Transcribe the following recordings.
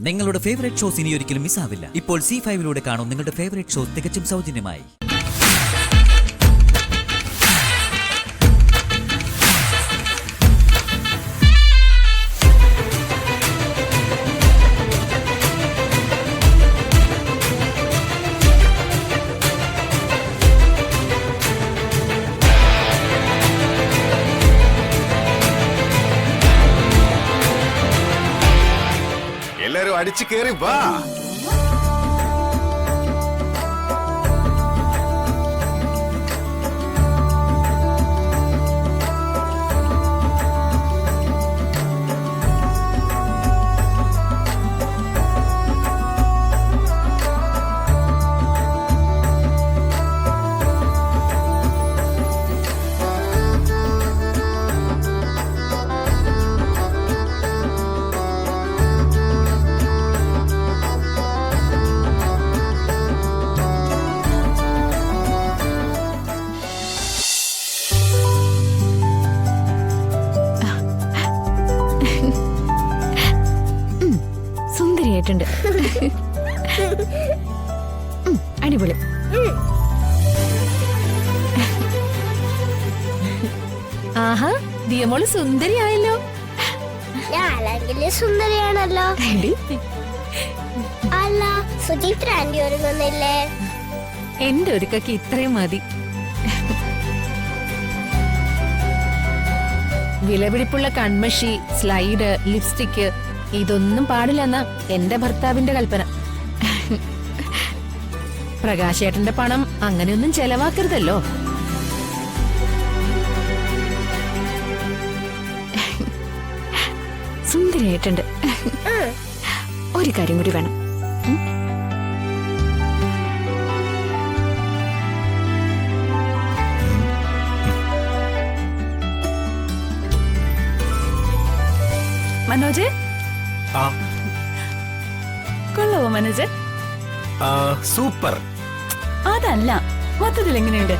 നിങ്ങളുടെ favourite shows ഇനി ഒരിക്കലും മിസ്സാവില്ല. ഇപ്പോൾ C5 കാണും നിങ്ങളുടെ ഫേവറേറ്റ് ഷോസ് തികച്ചും സൗജന്യമായി. എല്ലാരും അടിച്ചു കേറി വാ. സുന്ദരിയായിട്ടുണ്ട്. അടിപൊളി. ആഹാ, ദിയമോള് സുന്ദരിയായല്ലോ. ഞാനെങ്കിലും സുന്ദരിയാണല്ലോ. അല്ല, സുചിത്ര ആന്റി ഒരുങ്ങുന്നില്ലേ? എന്റെ ഒരുക്കൊക്കെ ഇത്രയും മതി. വിലപിടിപ്പുള്ള കൺമഷി, സ്ലൈഡ്, ലിപ്സ്റ്റിക്ക് ഇതൊന്നും പാടില്ലെന്ന എന്റെ ഭർത്താവിന്റെ കൽപ്പന. പ്രകാശേട്ടന്റെ പണം അങ്ങനെയൊന്നും ചെലവാക്കരുതല്ലോ. സുന്ദരിയായിട്ടുണ്ട്. ഒരു കാര്യം കൂടി വേണം. മനോജ്, കൊള്ളവോ മനോജ്? സൂപ്പർ. അതല്ല, മൊത്തത്തിൽ എങ്ങനെയുണ്ട്?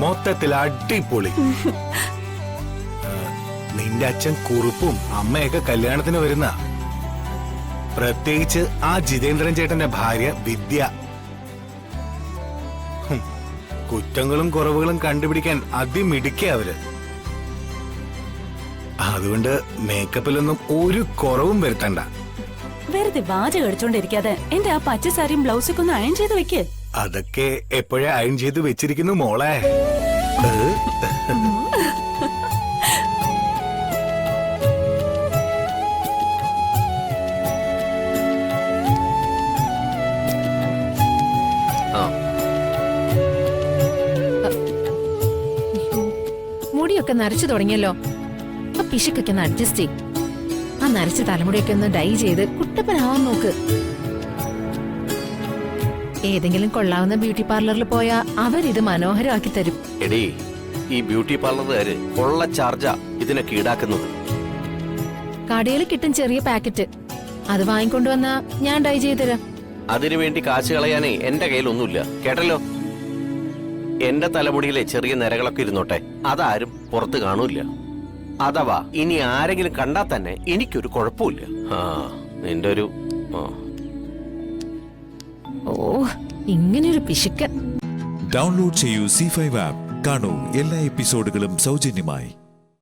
മൊത്തത്തിൽ അടിപൊളി. നിന്റെ അച്ഛൻ കുറുപ്പും അമ്മയൊക്കെ കല്യാണത്തിന് വരുന്ന, പ്രത്യേകിച്ച് ആ ജിതേന്ദ്രൻ ചേട്ടന്റെ ഭാര്യ വിദ്യ. കുറ്റങ്ങളും കുറവുകളും കണ്ടുപിടിക്കാൻ അതിമിടുക്കിയ അവര്. അതുകൊണ്ട് മേക്കപ്പിലൊന്നും ഒരു കുറവും വരുത്തണ്ട. വെറുതെ വാചകം അടിച്ചോണ്ടിരിക്കാതെ എന്റെ ആ പച്ച സാരിയും ബ്ലൗസൊക്കെ ഒന്ന് അയൺ ചെയ്ത് വെക്ക്. അതൊക്കെ എപ്പോഴേ അയൺ ചെയ്ത് വെച്ചിരിക്കുന്നു മോളെ. മുടിയൊക്കെ നരച്ചു തുടങ്ങിയല്ലോ. ആ പിശുക്കൊക്കെ ഒന്ന് അഡ്ജസ്റ്റ് ചെയ്യും. ആ നരച്ച തലമുടിയൊക്കെ ഒന്ന് ഡൈ ചെയ്ത് കുട്ടപ്പനാവാൻ നോക്ക്. ഏതെങ്കിലും കൊള്ളാവുന്ന ബ്യൂട്ടി പാർലറിൽ പോയാ അവരിത് മനോഹരമാക്കി തരും. എടീ, ഈ ബ്യൂട്ടി പാർലറുകാര് കൊള്ള ചാർജാ ഇതിനൊക്കെ ഈടാക്കുന്നത്. കടയിൽ കിട്ടും ചെറിയ പാക്കറ്റ്, അത് വാങ്ങിക്കൊണ്ടുവന്നാ ഞാൻ ഡൈ ചെയ്ത് തരാം. അതിനുവേണ്ടി കാശ് കളയാനേ എന്റെ കയ്യിലൊന്നുമില്ല, കേട്ടല്ലോ. എന്റെ തലമുടിയിലെ ചെറിയ നിരകളൊക്കെ ഇരുന്നോട്ടെ, അതാരും പുറത്ത് കാണൂല. അഥവാ ഇനി ആരെങ്കിലും കണ്ടാൽ തന്നെ എനിക്കൊരു കുഴപ്പമില്ല. നിന്റെ ഒരു ഓ, ഇങ്ങനെയൊരു പിശുക്ക്. ഡൗൺലോഡ് ചെയ്യൂ C5 ആപ്പ്. കാണൂ എല്ലാ എപ്പിസോഡുകളും സൗജന്യമായി.